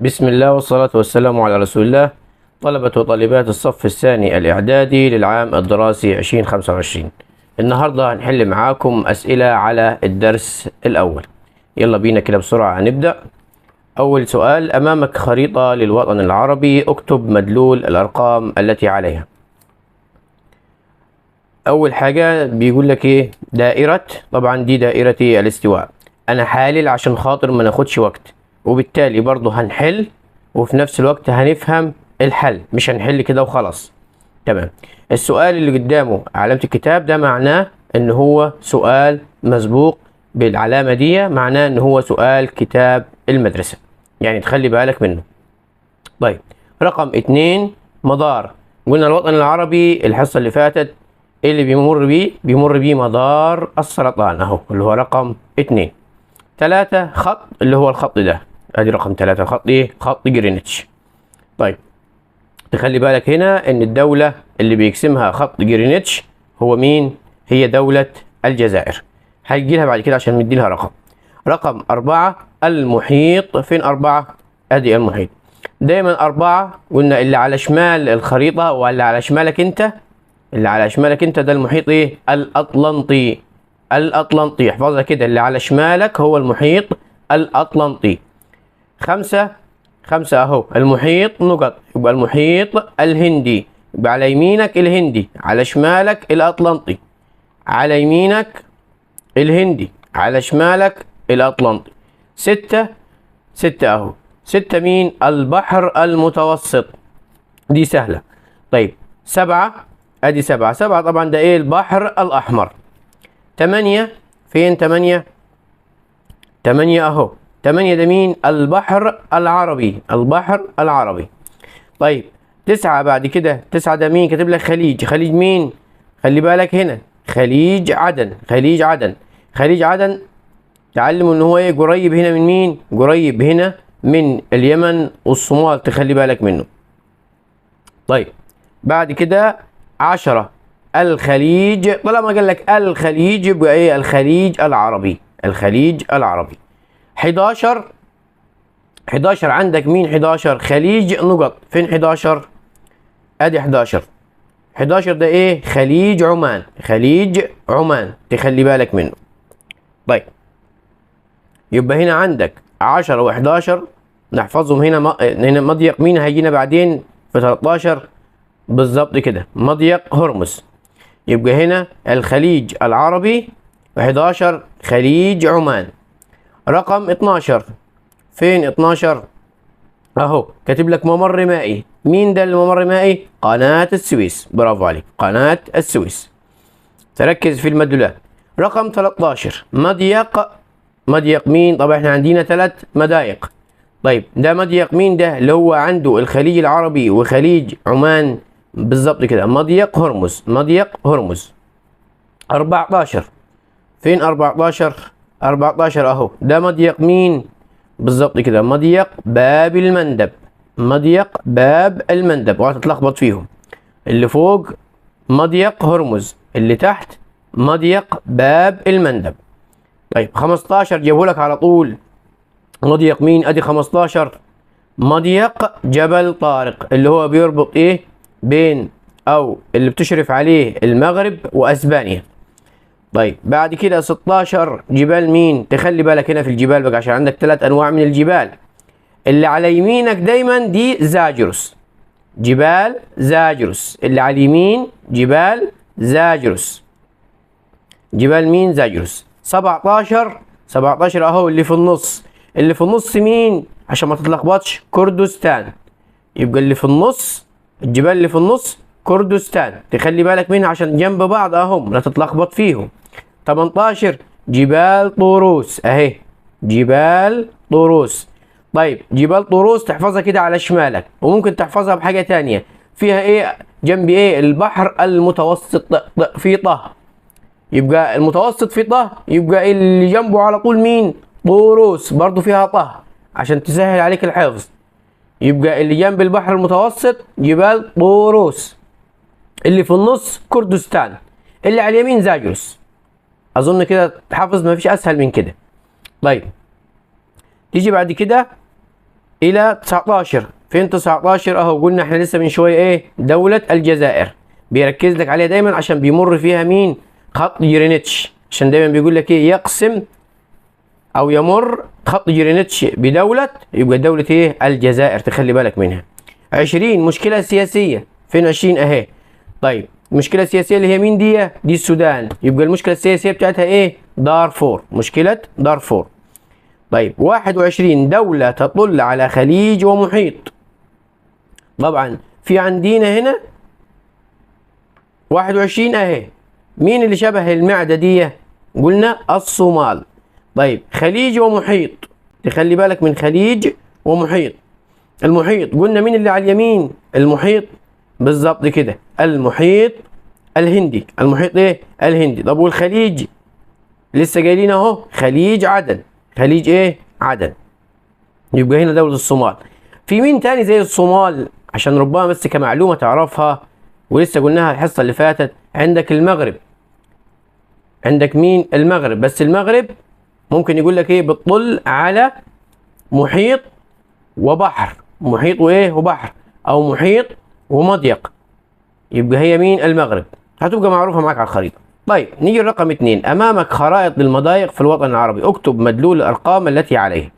بسم الله والصلاة والسلام على رسول الله. طلبة وطالبات الصف الثاني الإعدادي للعام الدراسي 2025. النهاردة هنحل معاكم أسئلة على الدرس الأول. يلا بينا كده بسرعة هنبدأ. أول سؤال: أمامك خريطة للوطن العربي، اكتب مدلول الأرقام التي عليها. أول حاجة بيقول لك إيه؟ دائرة، طبعا دي دائرة الاستواء. أنا حالل عشان خاطر ما ناخدش وقت، وبالتالي برضه هنحل وفي نفس الوقت هنفهم الحل، مش هنحل كده وخلاص. تمام. السؤال اللي قدامه علامة الكتاب ده معناه ان هو سؤال مسبوق بالعلامة دي، معناه ان هو سؤال كتاب المدرسة، يعني تخلي بالك منه. طيب، رقم 2 مدار. قلنا الوطن العربي الحصة اللي فاتت اللي بيمر بيه مدار السرطان اهو، اللي هو رقم 2. 3 خط، اللي هو الخط ده، ادي رقم 3، خط ايه؟ خط جرينتش. طيب، تخلي بالك هنا ان الدولة اللي بيقسمها خط جرينتش هو مين؟ هي دولة الجزائر. هيجي لها بعد كده عشان ندي لها رقم. رقم 4 المحيط. فين 4؟ ادي المحيط. دايما 4 قلنا اللي على شمال الخريطة واللي على شمالك انت، اللي على شمالك انت ده المحيط ايه؟ الاطلنطي. الاطلنطي، احفظها كده، اللي على شمالك هو المحيط الاطلنطي. 5 اهو المحيط نقط، يبقى المحيط الهندي، يبقى على يمينك الهندي، على شمالك الاطلنطي. على يمينك الهندي، على شمالك الاطلنطي. 6 اهو، 6 مين؟ البحر المتوسط، دي سهلة. طيب 7، ادي 7 طبعا ده ايه؟ البحر الاحمر. 8 فين؟ 8 اهو، 8 ده مين؟ البحر العربي، البحر العربي. طيب 9 بعد كده، 9 ده مين؟ كاتب لك خليج. خليج مين؟ خلي بالك هنا، خليج عدن. خليج عدن، خليج عدن تعلموا ان هو ايه؟ قريب هنا من مين؟ قريب هنا من اليمن والصومال، تخلي بالك منه. طيب بعد كده 10 الخليج. طالما قال لك الخليج يبقى ايه؟ الخليج العربي، الخليج العربي. 11 عندك مين؟ 11 خليج نقط. فين 11؟ ادي 11 ده ايه؟ خليج عمان، خليج عمان، تخلي بالك منه. طيب يبقى هنا عندك 10 و11 نحفظهم. هنا مضيق مين هيجينا بعدين في 13 بالظبط كده؟ مضيق هرمز. يبقى هنا الخليج العربي، 11 خليج عمان. رقم 12 فين 12؟ اهو كاتب لك ممر مائي. مين ده الممر مائي؟ قناة السويس، برافو عليك، قناة السويس. تركز في المدلولات. رقم 13 مضيق مين؟ طبعا احنا عندنا 3 مضايق. طيب ده مضيق مين ده؟ اللي هو عنده الخليج العربي وخليج عمان بالظبط كده، مضيق هرمز، مضيق هرمز. 14 فين 14 اهو، ده مضيق مين؟ بالظبط كده، مضيق باب المندب، مضيق باب المندب، وهتتلخبط فيهم. اللي فوق مضيق هرمز، اللي تحت مضيق باب المندب. طيب 15 جابوا لك على طول، مضيق مين؟ ادي 15 مضيق جبل طارق، اللي هو بيربط ايه؟ بين او اللي بتشرف عليه المغرب واسبانيا. طيب بعد كده 16 جبال مين؟ تخلي بالك هنا في الجبال بقى، عشان عندك 3 انواع من الجبال. اللي على يمينك دايما دي زاجرس، جبال زاجرس، اللي على اليمين جبال زاجرس، جبال مين؟ زاجرس. 17 اهو اللي في النص، اللي في النص مين؟ عشان ما تتلخبطش كردستان، يبقى اللي في النص، الجبال اللي في النص كردستان، تخلي بالك منها عشان جنب بعض اهم، لا تتلخبط فيهم. 18 جبال طوروس اهي، جبال طوروس. طيب جبال طوروس تحفظها كده على شمالك، وممكن تحفظها بحاجة تانية فيها ايه؟ جنب ايه؟ البحر المتوسط في طه، يبقى المتوسط في طه، يبقى اللي جنبه على طول مين؟ طوروس، برضو فيها طه عشان تسهل عليك الحفظ. يبقى اللي جنب البحر المتوسط جبال طوروس، اللي في النص كردستان، اللي على اليمين زاجرس. اظن كده تحفظ، مفيش اسهل من كده. طيب تيجي بعد كده إلى 19. فين 19 أهو؟ قلنا احنا لسه من شوية إيه؟ دولة الجزائر. بيركز لك عليها دايما عشان بيمر فيها مين؟ خط جرينتش، عشان دايما بيقول لك إيه؟ يقسم أو يمر خط جرينتش بدولة، يبقى دولة إيه؟ الجزائر، تخلي بالك منها. 20 مشكلة سياسية. فين 20 أهي؟ طيب المشكلة السياسية اللي هي مين دي؟ دي السودان، يبقى المشكلة السياسية بتاعتها إيه؟ دارفور، مشكلة دارفور. طيب 21 دولة تطل على خليج ومحيط. طبعا في عندنا هنا 21 اهي، مين اللي شبه المعدة دي؟ قلنا الصومال. طيب خليج ومحيط، تخلي بالك من خليج ومحيط. المحيط قلنا مين اللي على اليمين؟ المحيط بالظبط كده، المحيط الهندي، المحيط ايه؟ الهندي. طب والخليج لسه قايلين اهو، خليج عدن، خليج ايه؟ عدن. يبقى هنا دولة الصومال. في مين تاني زي الصومال عشان ربما بس كمعلومة تعرفها، ولسه قلناها الحصة اللي فاتت؟ عندك المغرب. عندك مين؟ المغرب. بس المغرب ممكن يقول لك ايه؟ بتطل على محيط وبحر، محيط وايه؟ وبحر، او محيط ومضيق. يبقى هي مين؟ المغرب. هتبقى معروفة معاك على الخريطة. طيب نيجي لرقم 2. أمامك خرائط للمضايق في الوطن العربي، اكتب مدلول الأرقام التي عليه.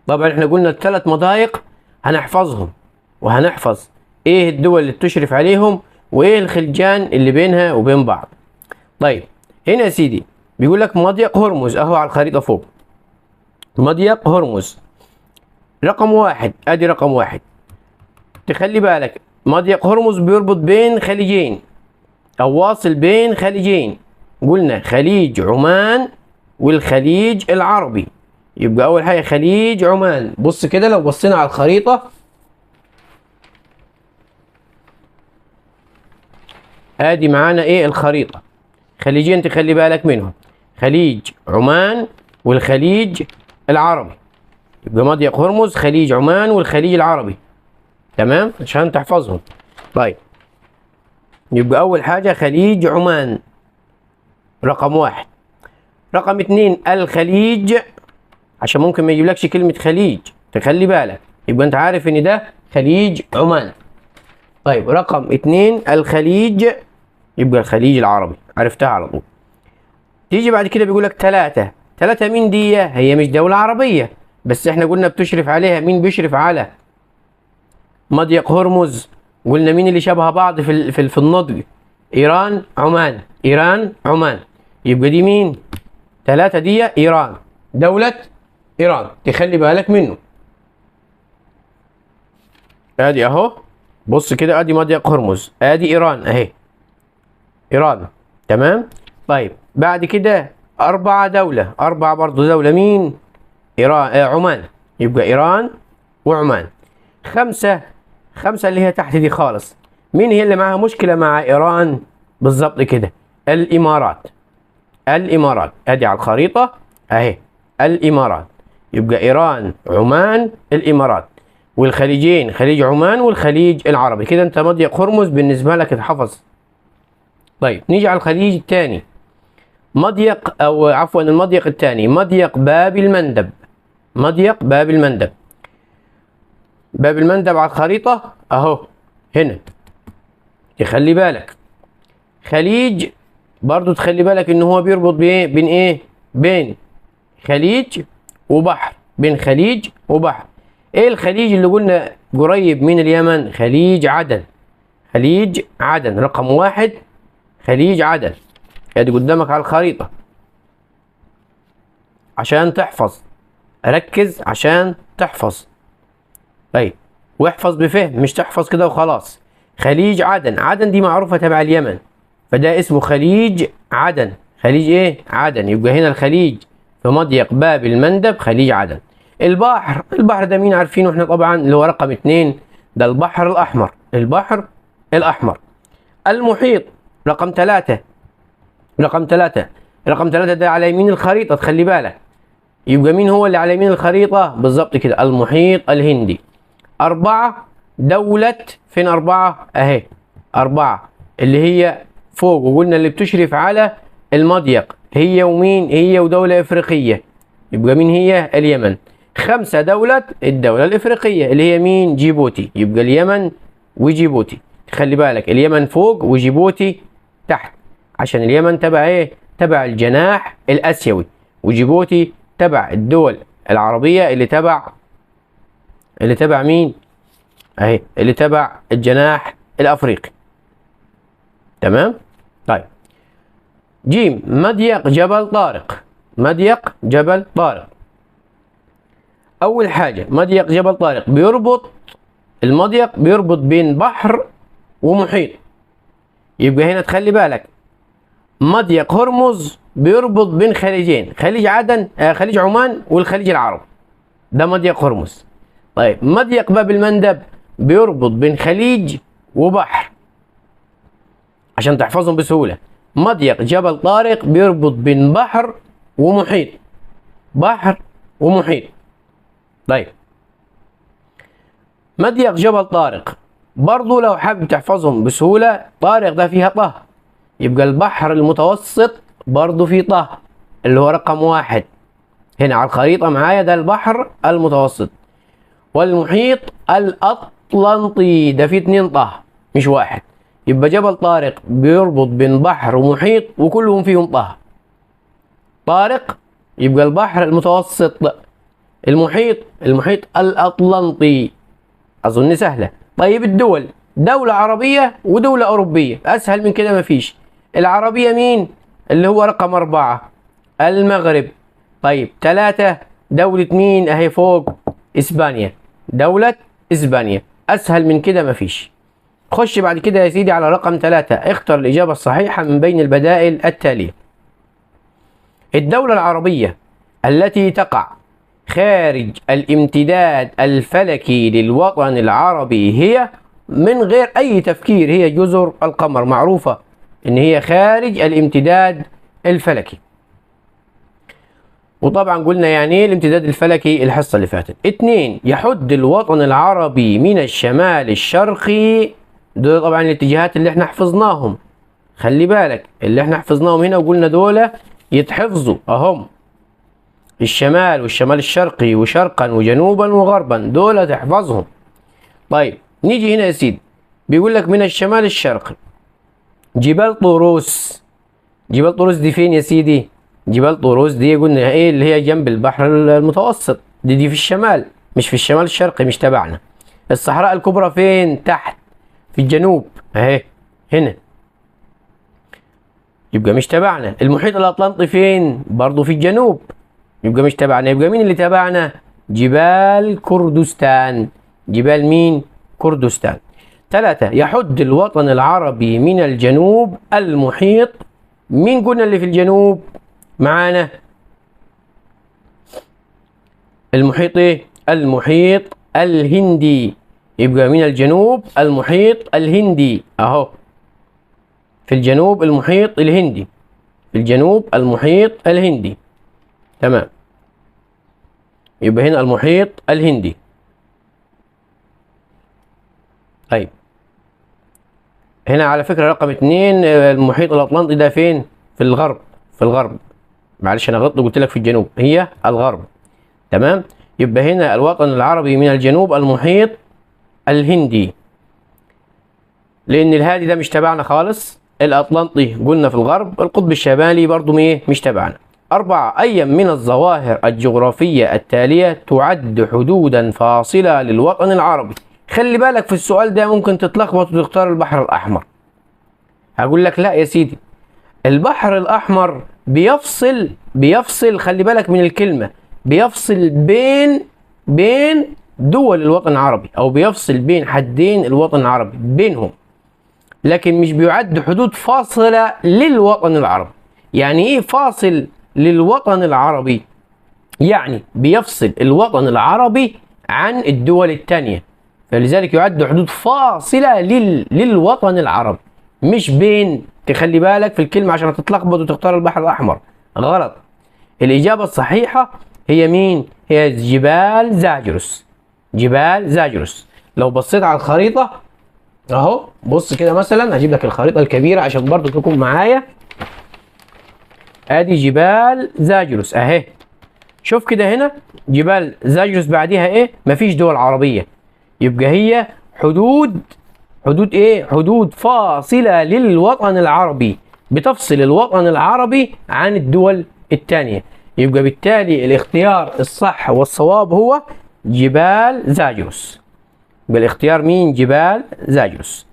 طبعا احنا قلنا ال3 مضايق هنحفظهم، وهنحفظ ايه الدول اللي بتشرف عليهم، وايه الخلجان اللي بينها وبين بعض. طيب هنا يا سيدي بيقول لك مضيق هرمز اهو على الخريطة فوق، مضيق هرمز رقم 1. ادي رقم 1. تخلي بالك مضيق هرمز بيربط بين خليجين، او واصل بين خليجين. قلنا خليج عمان والخليج العربي. يبقى اول حاجه خليج عمان. بص كده لو بصينا على الخريطه، ادي معانا ايه؟ الخريطه. خليجين تخلي بالك منهم، خليج عمان والخليج العربي. يبقى مضيق هرمز خليج عمان والخليج العربي، تمام؟ عشان تحفظهم. طيب يبقى أول حاجة خليج عمان رقم 1. رقم 2 الخليج، عشان ممكن ما يجيبلكش كلمة خليج، تخلي بالك، يبقى أنت عارف إن ده خليج عمان. طيب رقم 2 الخليج، يبقى الخليج العربي، عرفتها على طول. تيجي بعد كده بيقولك 3. 3 مين دي؟ هي مش دولة عربية، بس احنا قلنا بتشرف عليها مين؟ بيشرف على مضيق هرمز. قلنا مين اللي شبه بعض في النضج؟ ايران عمان، ايران عمان. يبقى دي مين؟ 3 دي ايران، دولة ايران، تخلي بالك منه. ادي اهو، بص كده، ادي مضيق هرمز، ادي ايران اهي، ايران، تمام. طيب بعد كده 4 دولة، 4 برضه دولة، مين؟ ايران عمان، يبقى ايران وعمان. 5 اللي هي تحت دي خالص، مين هي اللي معاها مشكلة مع ايران؟ بالظبط كده، الامارات. الامارات ادي على الخريطة اهي، الامارات. يبقى ايران عمان الامارات، والخليجين خليج عمان والخليج العربي. كده انت مضيق هرمز بالنسبة لك اتحفظ. طيب نيجي على الخليج الثاني، مضيق او عفوا المضيق الثاني مضيق باب المندب. مضيق باب المندب، باب المندب على الخريطة اهو هنا، تخلي بالك. خليج برضو تخلي بالك ان هو بيربط بين ايه؟ بين خليج وبحر، بين خليج وبحر. ايه الخليج اللي قلنا قريب من اليمن؟ خليج عدن، خليج عدن رقم 1، خليج عدن. ادي قدامك على الخريطة عشان تحفظ، ركز عشان تحفظ. طيب واحفظ بفهم، مش تحفظ كده وخلاص. خليج عدن، عدن دي معروفة تبع اليمن، فده اسمه خليج عدن، خليج ايه؟ عدن. يبقى هنا الخليج في مضيق باب المندب خليج عدن. البحر، البحر ده مين عارفينه احنا طبعا، اللي هو رقم 2، ده البحر الأحمر، البحر الأحمر. المحيط رقم 3، رقم 3 ده على يمين الخريطة، تخلي بالك. يبقى مين هو اللي على يمين الخريطة؟ بالظبط كده، المحيط الهندي. 4 دولة، فين 4 اهي، 4 اللي هي فوق، وقلنا اللي بتشرف على المضيق هي ومين؟ هي ودولة افريقية. يبقى مين هي؟ اليمن. 5 دولة الدولة الإفريقية اللي هي مين؟ جيبوتي. يبقى اليمن وجيبوتي. خلي بالك اليمن فوق وجيبوتي تحت، عشان اليمن تبع ايه؟ تبع الجناح الآسيوي، وجيبوتي تبع الدول العربية اللي تبع مين؟ اهي اللي تبع الجناح الأفريقي. تمام؟ طيب جيم، مضيق جبل طارق. مضيق جبل طارق. أول حاجة مضيق جبل طارق المضيق بيربط بين بحر ومحيط. يبقى هنا تخلي بالك مضيق هرمز بيربط بين خليجين، خليج عدن خليج عمان والخليج العربي، ده مضيق هرمز. طيب مضيق باب المندب بيربط بين خليج وبحر عشان تحفظهم بسهولة. مضيق جبل طارق بيربط بين بحر ومحيط، بحر ومحيط. طيب مضيق جبل طارق برضو لو حابب تحفظهم بسهولة، طارق ده فيها طه، يبقى البحر المتوسط برضو فيه طه اللي هو رقم 1 هنا على الخريطة معايا، ده البحر المتوسط. والمحيط الأطلنطي ده فيه 2 طه مش 1. يبقى جبل طارق بيربط بين بحر ومحيط وكلهم فيهم طه. طارق يبقى البحر المتوسط، المحيط الأطلنطي. أظن سهلة. طيب الدول، دولة عربية ودولة أوروبية، أسهل من كده مفيش. العربية مين؟ اللي هو رقم 4 المغرب. طيب 3 دولة مين؟ أهي فوق إسبانيا، دولة إسبانيا، أسهل من كده مفيش. خش بعد كده يا سيدي على رقم 3، اختر الإجابة الصحيحة من بين البدائل التالية. الدولة العربية التي تقع خارج الامتداد الفلكي للوطن العربي هي، من غير أي تفكير، هي جزر القمر، معروفة إن هي خارج الامتداد الفلكي. وطبعا قلنا يعني ايه الامتداد الفلكي الحصة اللي فاتت. 2 يحد الوطن العربي من الشمال الشرقي. دول طبعا الاتجاهات اللي احنا حفظناهم، خلي بالك اللي احنا حفظناهم هنا وقلنا دول يتحفظوا اهم، الشمال والشمال الشرقي وشرقا وجنوبا وغربا، دول تحفظهم. طيب نيجي هنا يا سيدي، بيقول لك من الشمال الشرقي جبال طوروس. جبال طوروس دي فين يا سيدي؟ جبال طوروس دي قلنا ايه اللي هي جنب البحر المتوسط، دي في الشمال مش في الشمال الشرقي، مش تبعنا. الصحراء الكبرى فين؟ تحت في الجنوب اهي هنا، يبقى مش تبعنا. المحيط الأطلنطي فين؟ برضو في الجنوب، يبقى مش تبعنا. يبقى مين اللي تبعنا؟ جبال كردستان. جبال مين؟ كردستان. 3 يحد الوطن العربي من الجنوب المحيط. مين قلنا اللي في الجنوب معانا؟ المحيط ايه؟ المحيط الهندي. يبقى من الجنوب المحيط الهندي اهو، في الجنوب المحيط الهندي، في الجنوب المحيط الهندي. تمام، يبقى هنا المحيط الهندي. طيب هنا على فكرة رقم 2 المحيط الأطلنطي ده فين؟ في الغرب، في الغرب، معلش أنا غلطت قلت لك في الجنوب، هي الغرب. تمام، يبقى هنا الوطن العربي من الجنوب المحيط الهندي، لأن الهادي ده مش تبعنا خالص. الأطلنطي قلنا في الغرب، القطب الشمالي برضو مش تبعنا. 4 أي من الظواهر الجغرافية التالية تعد حدودا فاصلة للوطن العربي؟ خلي بالك في السؤال ده ممكن تتلخبط وتختار البحر الأحمر. هقول لك لا يا سيدي، البحر الأحمر بيفصل خلي بالك من الكلمة، بيفصل بين دول الوطن العربي، أو بيفصل بين حدين الوطن العربي بينهم، لكن مش بيعد حدود فاصلة للوطن العربي. يعني ايه فاصل للوطن العربي؟ يعني بيفصل الوطن العربي عن الدول التانية، فلذلك يعد حدود فاصلة للوطن العربي، مش بين. تخلي بالك في الكلمة عشان تتلخبط وتختار البحر الأحمر، غلط. الإجابة الصحيحة هي مين؟ هي جبال زاجرس. جبال زاجرس. لو بصيت على الخريطة اهو، بص كده مثلا، هجيب لك الخريطة الكبيرة عشان برضو تكون معايا. ادي جبال زاجرس اهي، شوف كده هنا جبال زاجرس بعدها ايه؟ مفيش دول عربية، يبقى هي حدود. حدود ايه؟ حدود فاصلة للوطن العربي، بتفصل الوطن العربي عن الدول التانية. يبقى بالتالي الاختيار الصح والصواب هو جبال زاجرس. يبقى الاختيار مين؟ جبال زاجرس.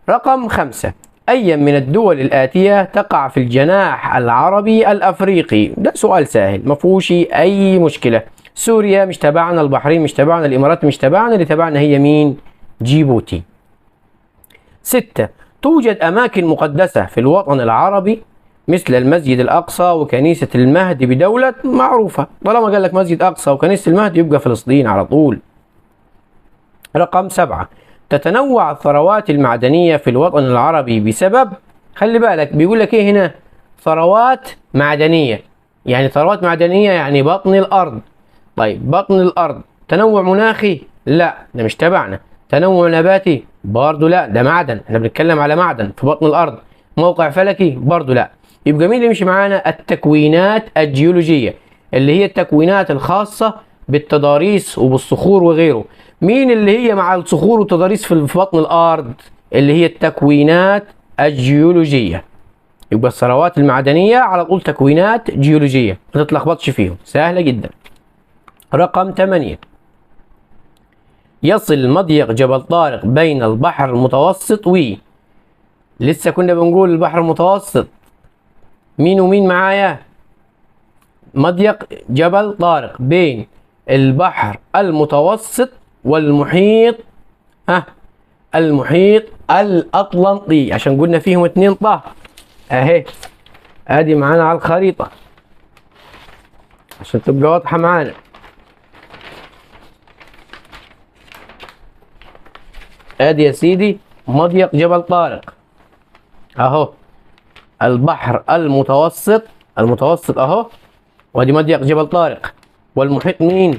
رقم 5. أي من الدول الآتية تقع في الجناح العربي الأفريقي؟ ده سؤال سهل مفهوش أي مشكلة. سوريا مش تبعنا، البحرين مش تبعنا، الإمارات مش تبعنا، اللي تبعنا هي مين؟ جيبوتي. 6. توجد أماكن مقدسة في الوطن العربي مثل المسجد الأقصى وكنيسة المهدي بدولة معروفة. طالما قال لك مسجد أقصى وكنيسة المهدي يبقى فلسطين على طول. رقم 7. تتنوع الثروات المعدنية في الوطن العربي بسبب، خلي بالك بيقول لك ايه هنا؟ ثروات معدنية. يعني ثروات معدنية يعني بطن الأرض. طيب بطن الأرض تنوع مناخي؟ لا ده مش تبعنا. تنوع نباتي؟ برضه لا، ده معدن، احنا بنتكلم على معدن في بطن الأرض. موقع فلكي؟ برضه لا. يبقى مين اللي يمشي معانا؟ التكوينات الجيولوجية، اللي هي التكوينات الخاصة بالتضاريس وبالصخور وغيره. مين اللي هي مع الصخور والتضاريس في بطن الأرض؟ اللي هي التكوينات الجيولوجية. يبقى الثروات المعدنية على طول تكوينات جيولوجية، ما تتلخبطش فيهم، سهلة جدا. رقم 8. يصل مضيق جبل طارق بين البحر المتوسط لسه كنا بنقول البحر المتوسط، مين ومين معايا؟ مضيق جبل طارق بين البحر المتوسط والمحيط المحيط الأطلنطي، عشان قلنا فيهم 2 طه اهي. ادي معانا على الخريطة عشان تبقى واضحة معانا. ادي يا سيدي مضيق جبل طارق اهو، البحر المتوسط، المتوسط اهو، وادي مضيق جبل طارق، والمحيط مين؟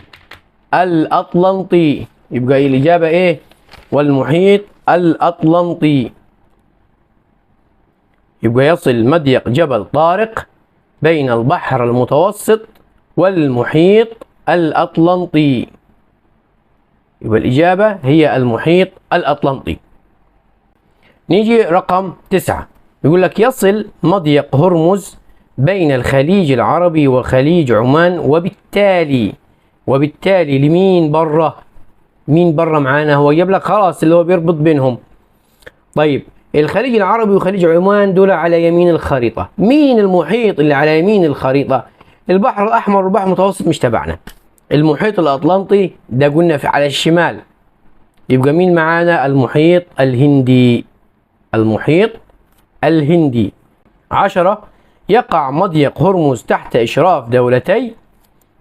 الأطلنطي. يبقى الإجابة ايه؟ والمحيط الأطلنطي. يبقى يصل مضيق جبل طارق بين البحر المتوسط والمحيط الأطلنطي. يبقى الإجابة هي المحيط الأطلنطي. نيجي رقم 9. يقول لك يصل مضيق هرمز بين الخليج العربي وخليج عمان، وبالتالي لمين بره؟ مين بره معانا؟ هو جاب لك خلاص اللي هو بيربط بينهم. طيب الخليج العربي وخليج عمان دول على يمين الخريطة. مين المحيط اللي على يمين الخريطة؟ البحر الأحمر والبحر المتوسط مش تبعنا. المحيط الأطلنطي ده قلنا على الشمال. يبقى مين معانا؟ المحيط الهندي. المحيط الهندي. 10. يقع مضيق هرمز تحت إشراف دولتي.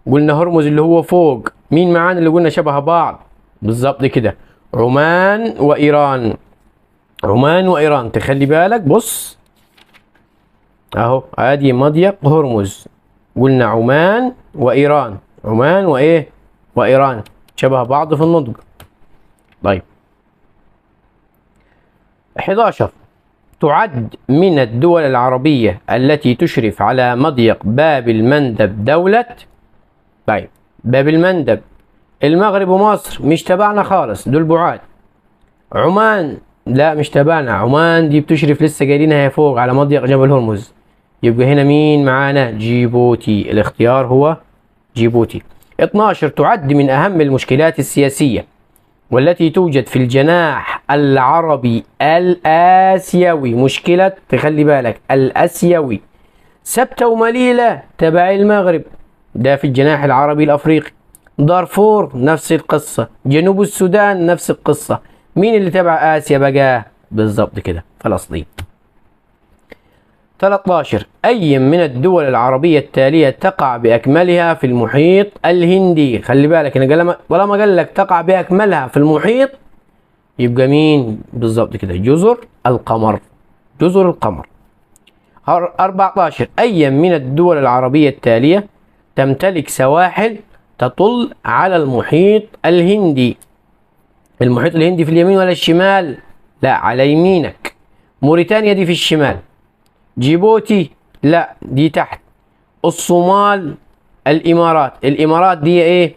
قلنا هرمز اللي هو فوق، مين معانا اللي قلنا شبه بعض؟ بالظبط كده، عمان وإيران. عمان وإيران، تخلي بالك بص اهو، ادي مضيق هرمز، قلنا عمان وإيران، عمان وإيه؟ وإيران، شبه بعض في النطق. طيب 11. تعد من الدول العربية التي تشرف على مضيق باب المندب دولة. طيب باب المندب، المغرب ومصر مش تبعنا خالص، دول بعاد. عمان لا مش تبعنا، عمان دي بتشرف لسه قايلينها فوق على مضيق جبل هرمز. يبقى هنا مين معانا؟ جيبوتي. الاختيار هو جيبوتي. 12. تعد من أهم المشكلات السياسية والتي توجد في الجناح العربي الآسيوي. مشكلة، تخلي بالك، الآسيوي. سبتة ومليلة تبع المغرب، ده في الجناح العربي الأفريقي. دارفور نفس القصة، جنوب السودان نفس القصة. مين اللي تبع آسيا بقى؟ بالظبط كده، فلسطين. 13. أي من الدول العربية التالية تقع بأكملها في المحيط الهندي؟ خلي بالك أنا طالما قال لك تقع بأكملها في المحيط يبقى مين؟ بالظبط كده، جزر القمر. جزر القمر. 14. أي من الدول العربية التالية تمتلك سواحل تطل على المحيط الهندي؟ المحيط الهندي في اليمين ولا الشمال؟ لا على يمينك. موريتانيا دي في الشمال. جيبوتي لا دي تحت. الصومال الامارات. الامارات دي ايه؟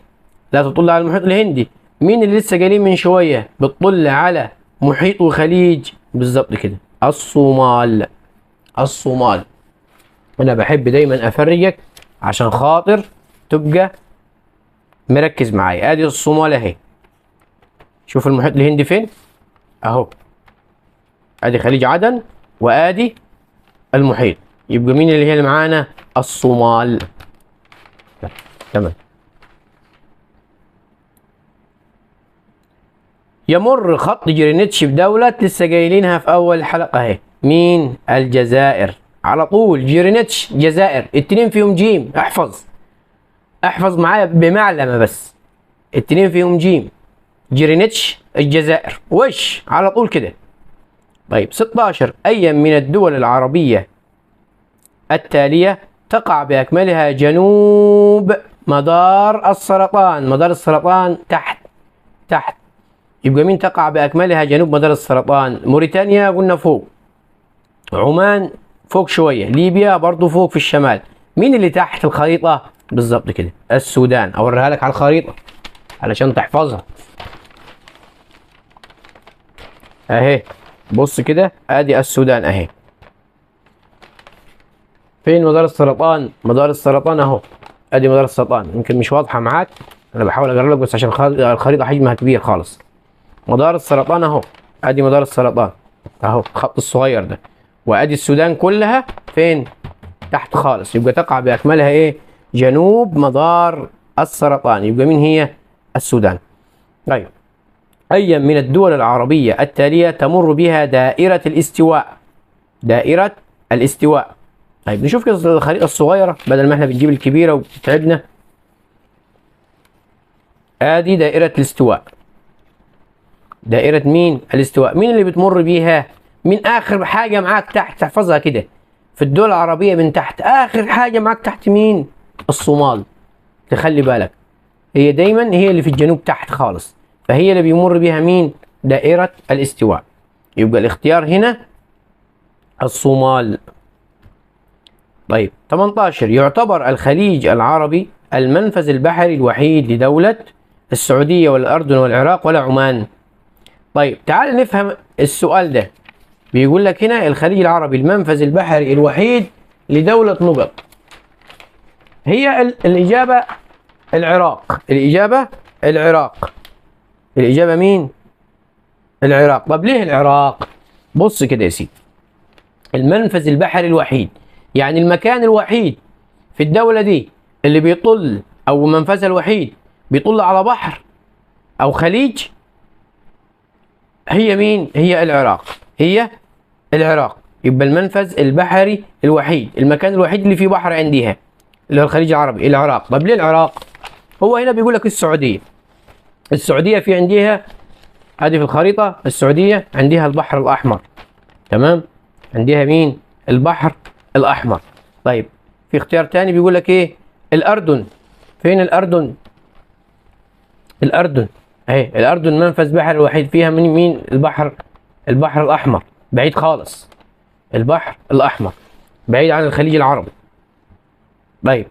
لا تطل على المحيط الهندي. مين اللي لسه قايلين من شويه بتطل على محيط وخليج؟ بالظبط كده، الصومال. الصومال. انا بحب دايما افرجك عشان خاطر تبقى مركز معايا. ادي الصومال اهي. شوف المحيط الهندي فين اهو. ادي خليج عدن وادي المحيط. يبقى مين اللي هي اللي معانا؟ الصومال. تمام. يمر خط جرينتش بدولة لسه قايلينها في أول حلقة أهي. مين؟ الجزائر. على طول جرينتش جزائر، التنين فيهم جيم. احفظ معايا بمعلمة بس، التنين فيهم جيم. جرينتش الجزائر، وش على طول كده. طيب 16. أي من الدول العربية التالية تقع بأكملها جنوب مدار السرطان؟ مدار السرطان تحت. يبقى مين تقع بأكملها جنوب مدار السرطان؟ موريتانيا قلنا فوق، عمان فوق شوية، ليبيا برضو فوق في الشمال. مين اللي تحت الخريطة؟ بالظبط كده، السودان. أوريها لك على الخريطة علشان تحفظها أهي. بص كده، أدي السودان أهي. فين مدار السرطان؟ مدار السرطان أهو. أدي مدار السرطان، يمكن مش واضحة معاك، أنا بحاول أقرب لك بس عشان الخريطة حجمها كبير خالص. مدار السرطان اهو. ادي مدار السرطان اهو، الخط الصغير ده. وادي السودان كلها فين؟ تحت خالص. يبقى تقع باكملها ايه؟ جنوب مدار السرطان. يبقى مين هي؟ السودان. طيب، اي من الدول العربية التالية تمر بها دائرة الاستواء؟ دائرة الاستواء. طيب نشوف كده الخريطة الصغيرة بدل ما احنا بنجيب الكبيرة وبتتعبنا. ادي دائرة الاستواء. دائرة مين؟ الاستواء. مين اللي بتمر بيها؟ من آخر حاجة معاك تحت، تحفظها كده في الدول العربية من تحت. آخر حاجة معاك تحت مين؟ الصومال. تخلي بالك، هي دايما هي اللي في الجنوب تحت خالص، فهي اللي بيمر بيها مين؟ دائرة الاستواء. يبقى الاختيار هنا الصومال. طيب 18. يعتبر الخليج العربي المنفذ البحري الوحيد لدولة السعودية والأردن والعراق ولا عمان؟ طيب تعال نفهم السؤال ده. بيقول لك هنا الخليج العربي المنفذ البحري الوحيد لدولة نقط. هي الإجابة العراق. الإجابة العراق. الإجابة مين؟ العراق. طب ليه العراق؟ بص كده يا سيدي، المنفذ البحري الوحيد يعني المكان الوحيد في الدولة دي اللي بيطل، أو منفذها الوحيد بيطل على بحر أو خليج. هي مين؟ هي العراق. هي العراق. يبقى المنفذ البحري الوحيد، المكان الوحيد اللي فيه بحر عندها اللي هو الخليج العربي، العراق. طب ليه العراق؟ هو هنا بيقول لك السعودية. السعودية في عندها، هذه في الخريطة، السعودية عندها البحر الأحمر. تمام؟ عندها مين؟ البحر الأحمر. طيب في اختيار تاني بيقول لك إيه؟ الأردن. فين الأردن؟ الأردن أهي. الأردن منفذ بحري الوحيد فيها من مين؟ البحر الأحمر، بعيد خالص. البحر الأحمر بعيد عن الخليج العربي. طيب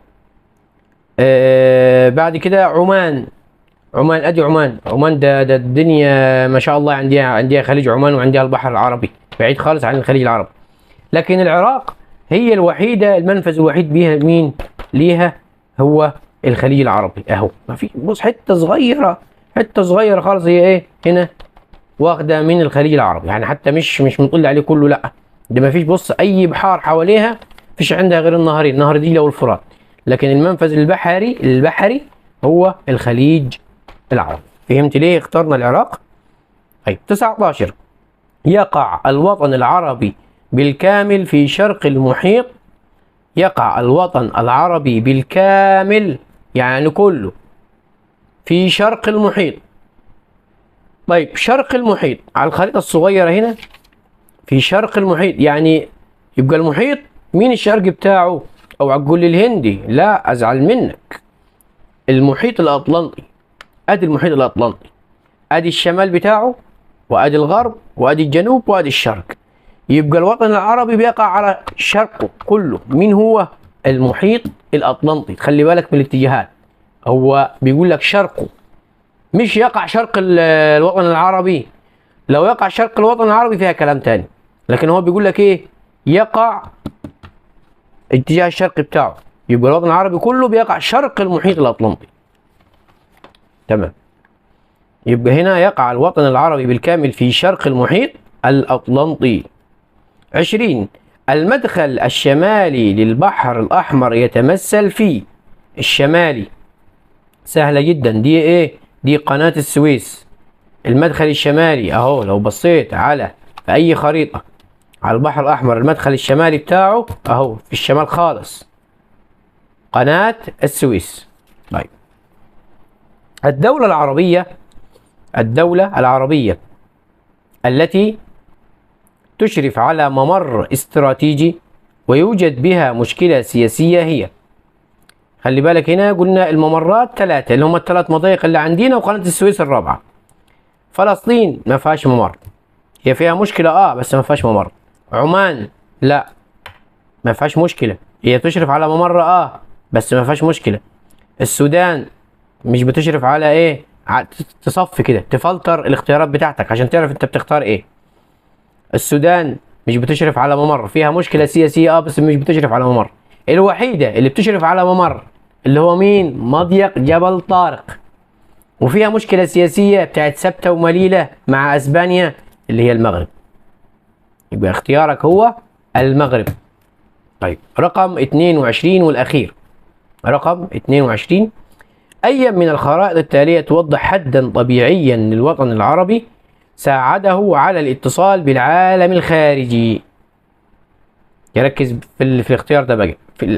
بعد كده عمان. عمان ادي عمان ده الدنيا ما شاء الله، عندها خليج عمان وعندها البحر العربي، بعيد خالص عن الخليج العربي. لكن العراق هي الوحيدة، المنفذ الوحيد بيها مين؟ ليها هو الخليج العربي اهو. ما في، بص حتة صغيرة خالص هي ايه هنا، واخدة من الخليج العربي، يعني حتى مش مطل عليه كله، لا ده ما فيش. بص اي بحار حواليها فيش عندها غير النهرين، نهر دجلة والفرات. لكن المنفذ البحري هو الخليج العربي. فهمت ليه اخترنا العراق؟ طيب 19. يقع الوطن العربي بالكامل في شرق المحيط. يقع الوطن العربي بالكامل يعني كله في شرق المحيط. طيب شرق المحيط على الخريطة الصغيرة هنا في شرق المحيط، يعني يبقى المحيط مين الشرق بتاعه؟ اوعى تقول لي الهندي، لا ازعل منك. المحيط الاطلنطي. ادي المحيط الاطلنطي، ادي الشمال بتاعه وادي الغرب وادي الجنوب وادي الشرق. يبقى الوطن العربي بيقع على شرقه كله. مين هو؟ المحيط الأطلنطي. خلي بالك من الاتجاهات، هو بيقول لك شرقه، مش يقع شرق الوطن العربي. لو يقع شرق الوطن العربي فيها كلام تاني، لكن هو بيقول لك ايه؟ يقع اتجاه الشرق بتاعه، يبقى الوطن العربي كله بيقع شرق المحيط الأطلنطي. تمام، يبقى هنا يقع الوطن العربي بالكامل في شرق المحيط الأطلنطي. 20. المدخل الشمالي للبحر الأحمر يتمثل في الشمالي. سهلة جدا دي، ايه دي؟ قناة السويس. المدخل الشمالي اهو، لو بصيت على في اي خريطة على البحر الأحمر، المدخل الشمالي بتاعه اهو في الشمال خالص، قناة السويس. طيب، الدولة العربية التي تشرف على ممر استراتيجي ويوجد بها مشكلة سياسية هي. خلي بالك هنا قلنا الممرات 3 اللي هم ال3 مضايق اللي عندنا، وقناة السويس الرابعة. فلسطين ما فيهاش ممر، هي فيها مشكلة بس ما فيهاش ممر. عمان لا ما فيهاش مشكلة، هي تشرف على ممر بس ما فيهاش مشكلة. السودان مش بتشرف على ايه؟ تصفي كده، تفلتر الاختيارات بتاعتك عشان تعرف انت بتختار ايه. السودان مش بتشرف على ممر، فيها مشكلة سياسية بس مش بتشرف على ممر. الوحيدة اللي بتشرف على ممر اللي هو مين؟ مضيق جبل طارق. وفيها مشكلة سياسية بتاعت سبتة ومليلة مع اسبانيا اللي هي المغرب. يبقى اختيارك هو المغرب. طيب، رقم 22 والأخير، رقم 22. أي من الخرائط التالية توضح حدا طبيعيا للوطن العربي ساعده على الاتصال بالعالم الخارجي؟ يركز في الاختيار ده بقى،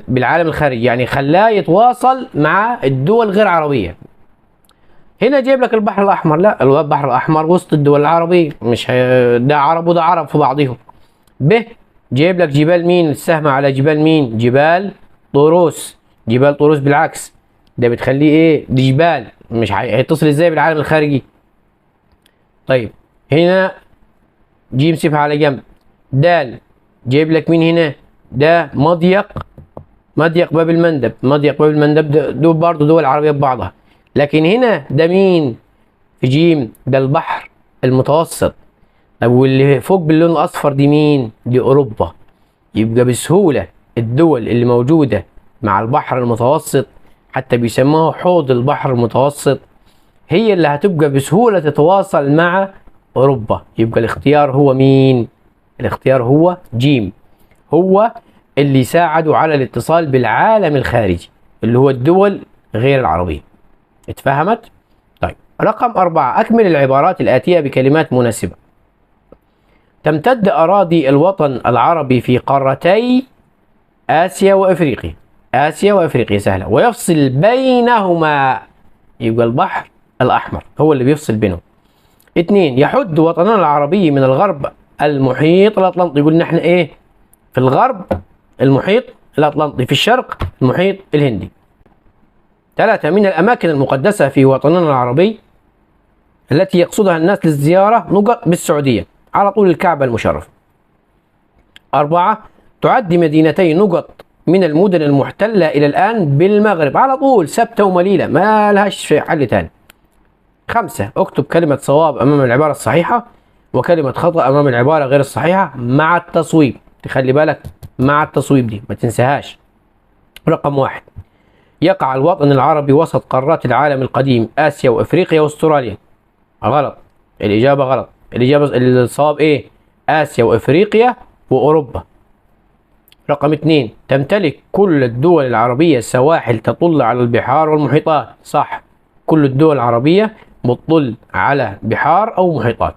بالعالم الخارجي يعني خلاه يتواصل مع الدول غير عربية. هنا جايب لك البحر الأحمر، لا البحر الأحمر وسط الدول العربية، مش ده عرب وده عرب في بعضهم. جايب لك جبال مين؟ السهم على جبال مين؟ جبال طوروس. جبال طوروس بالعكس، ده بتخليه ايه؟ دي جبال، مش هيتصل ازاي بالعالم الخارجي؟ طيب، هنا جيم سيبها على جنب. جايب لك مين هنا؟ ده مضيق باب المندب. مضيق باب المندب دول برضه دول عربية ببعضها، لكن هنا ده مين في جيم؟ ده البحر المتوسط. طب واللي فوق باللون الأصفر دي مين؟ دي أوروبا. يبقى بسهولة الدول اللي موجودة مع البحر المتوسط، حتى بيسموها حوض البحر المتوسط، هي اللي هتبقى بسهولة تتواصل مع أوروبا. يبقى الاختيار هو مين؟ الاختيار هو جيم، هو اللي ساعدوا على الاتصال بالعالم الخارجي اللي هو الدول غير العربية. اتفهمت؟ طيب، رقم 4. أكمل العبارات الآتية بكلمات مناسبة. تمتد أراضي الوطن العربي في قارتي آسيا وأفريقيا. آسيا وأفريقيا سهلة، ويفصل بينهما، يبقى البحر الأحمر هو اللي بيفصل بينهم. 2. يحد وطننا العربي من الغرب المحيط الأطلنطي. قلنا احنا ايه؟ في الغرب المحيط الأطلنطي، في الشرق المحيط الهندي. 3. من الأماكن المقدسة في وطننا العربي التي يقصدها الناس للزيارة نقط بالسعودية، على طول الكعبة المشرفة. 4. تعد مدينتي نقط من المدن المحتلة إلى الآن بالمغرب، على طول سبتة ومليلة، ما لهاش حل تاني. 5. اكتب كلمة صواب أمام العبارة الصحيحة وكلمة خطأ أمام العبارة غير الصحيحة مع التصويب. تخلي بالك مع التصويب دي ما تنساهاش. رقم 1. يقع الوطن العربي وسط قارات العالم القديم آسيا وأفريقيا وأستراليا. غلط، الإجابة غلط. الإجابة الصواب إيه؟ آسيا وأفريقيا وأوروبا. رقم 2. تمتلك كل الدول العربية سواحل تطل على البحار والمحيطات. صح، كل الدول العربية بتطل على بحار أو محيطات.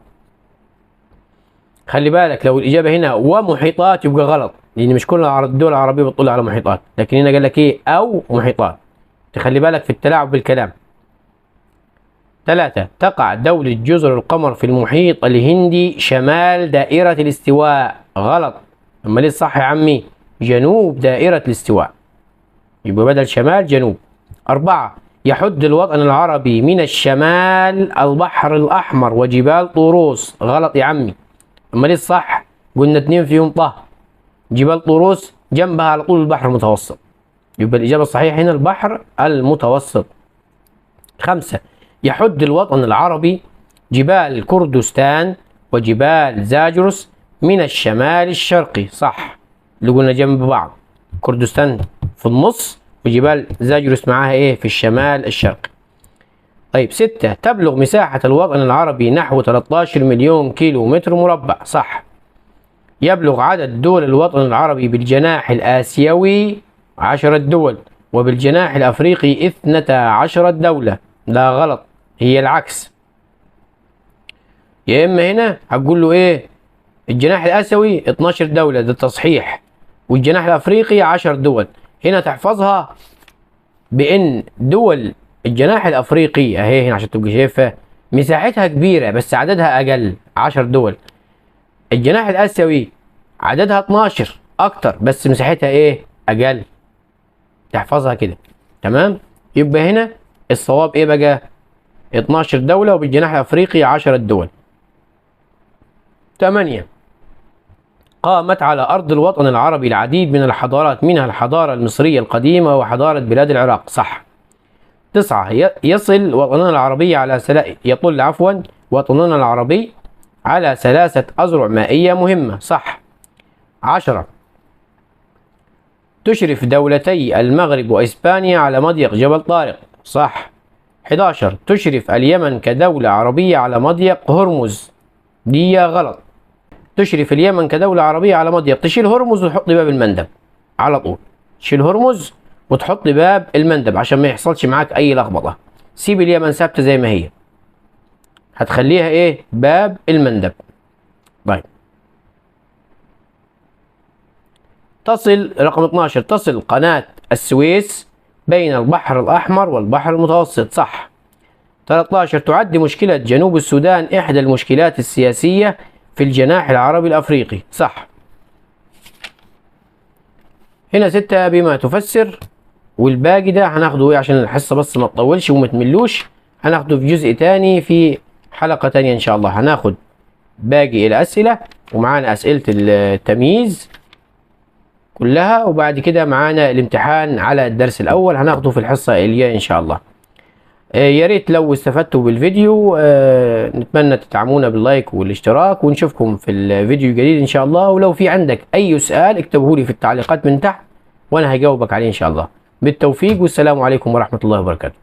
خلي بالك لو الإجابة هنا ومحيطات يبقى غلط، لأن مش كل الدول العربية بتطل على محيطات، لكن هنا قال لك إيه؟ أو محيطات. تخلي بالك في التلاعب بالكلام. 3. تقع دولة جزر القمر في المحيط الهندي شمال دائرة الاستواء. غلط، أما ليه الصح يا عمي؟ جنوب دائرة الاستواء، يبقى بدل شمال جنوب. 4. يحد الوطن العربي من الشمال البحر الأحمر وجبال طوروس. غلط يا عمي، أما ليه الصح؟ قلنا 2 فيهم طه، جبال طوروس جنبها على طول البحر المتوسط. يبقى الإجابة الصحيحة هنا البحر المتوسط. 5. يحد الوطن العربي جبال كردستان وجبال زاجرس من الشمال الشرقي. صح، اللي قلنا جنب بعض، كردستان في النص وجبال زاجرس معاها ايه في الشمال الشرقي. طيب 6. تبلغ مساحة الوطن العربي نحو 13 مليون كيلو متر مربع. صح. يبلغ عدد دول الوطن العربي بالجناح الآسيوي 10 دول وبالجناح الأفريقي 12 دولة. لا غلط، هي العكس. يا إما هنا هتقول له إيه، الجناح الآسيوي 12 دولة، ده تصحيح، والجناح الأفريقي 10 دول. هنا تحفظها بإن دول الجناح الأفريقي أهي هنا عشان تبقى شايفها مساحتها كبيرة بس عددها أقل، 10 دول. الجناح الآسيوي عددها 12 أكتر بس مساحتها إيه أقل. تحفظها كده، تمام. يبقى هنا الصواب إيه بقى، 12 دولة وبالجناح الأفريقي 10 دول. 8. قامت على أرض الوطن العربي العديد من الحضارات منها الحضارة المصرية القديمة وحضارة بلاد العراق. صح. 9. يصل وطننا العربي على وطننا العربي على 3 أذرع مائية مهمة. صح. 10. تشرف دولتي المغرب وإسبانيا على مضيق جبل طارق. صح. 11. تشرف اليمن كدولة عربية على مضيق هرمز. دي غلط. تشرف اليمن كدولة عربية على مضيق، تشيل هرمز وتحط باب المندب على طول، تشيل هرمز وتحط باب المندب عشان ما يحصلش معاك أي لخبطة. سيب اليمن ثابتة زي ما هي، هتخليها إيه باب المندب. طيب رقم 12. تصل قناة السويس بين البحر الأحمر والبحر المتوسط. صح. 13. تعد مشكلة جنوب السودان إحدى المشكلات السياسية في الجناح العربي الأفريقي. صح. هنا 6 بما تفسر، والباقي ده هناخده عشان الحصة بس ما تطولش وما تملوش، هناخده في جزء تاني في حلقة تانية إن شاء الله. هناخد باقي الأسئلة ومعانا أسئلة التمييز كلها، وبعد كده معانا الامتحان على الدرس الأول هناخده في الحصة الجاية إن شاء الله. يا ريت لو استفدتوا بالفيديو نتمنى تدعمونا باللايك والاشتراك، ونشوفكم في الفيديو الجديد ان شاء الله. ولو في عندك اي سؤال اكتبه لي في التعليقات من تحت وانا هجاوبك عليه ان شاء الله. بالتوفيق والسلام عليكم ورحمة الله وبركاته.